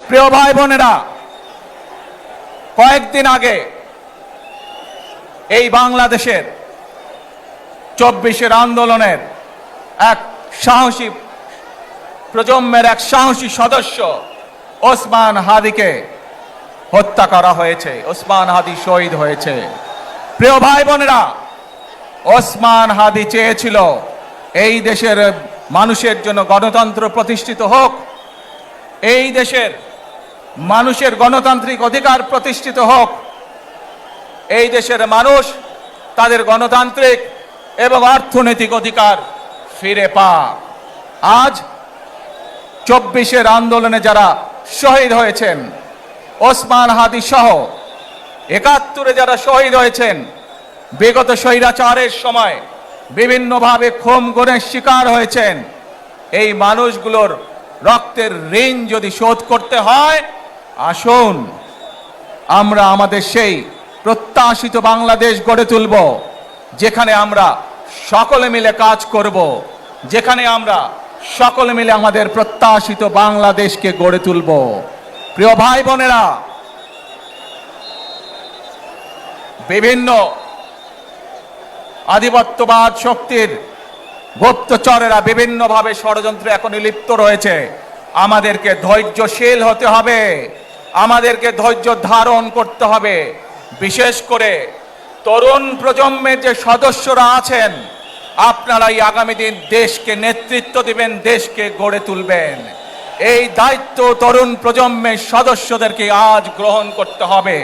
প্রিয় ভাই বোনেরা, কয়েকদিন আগে এই বাংলাদেশের ২৪ আন্দোলনের এক সাহসী প্রজন্মের এক সাহসী সদস্য ওসমান হাদিকে হত্যা করা হয়েছে। ওসমান হাদি শহীদ হয়েছে। প্রিয় ভাই বোনেরা, ওসমান হাদি চেয়েছিল এই দেশের মানুষের জন্য গণতন্ত্র প্রতিষ্ঠিত হোক, এই দেশের মানুষের গণতান্ত্রিক অধিকার প্রতিষ্ঠিত হোক, এই দেশের মানুষ তাদের গণতান্ত্রিক এবং অর্থনৈতিক অধিকার ফিরে পাক। আজ ২৪ আন্দোলনে যারা শহীদ হয়েছেন, ওসমান হাদি সহ ৭১ যারা শহীদ হয়েছেন, বিগত স্বৈরাচারের সময় বিভিন্নভাবে খুন গুমের শিকার হয়েছেন, এই মানুষগুলোর রক্তের ঋণ যদি শোধ করতে হয়, আসুন আমরা আমাদের সেই প্রত্যাশিত বাংলাদেশ গড়ে তুলব, যেখানে আমরা সকলে মিলে কাজ করব, যেখানে আমরা সকলে মিলে আমাদের প্রত্যাশিত বাংলাদেশকে গড়ে তুলব। প্রিয় ভাই বোনেরা, বিভিন্ন আধিপত্যবাদ শক্তির গুপ্তচরেরা বিভিন্নভাবে ষড়যন্ত্রে এখনই লিপ্ত রয়েছে। আমাদেরকে ধৈর্যশীল হতে হবে, আমাদেরকে ধৈর্য ধারণ করতে হবে। বিশেষ করে তরুণ প্রজন্মের যে সদস্যরা আছেন, আপনারাই আগামী দিন দেশকে নেতৃত্ব দিবেন, দেশকে গড়ে তুলবেন। এই দায়িত্ব তরুণ প্রজন্মের সদস্যদেরকে আজ গ্রহণ করতে হবে।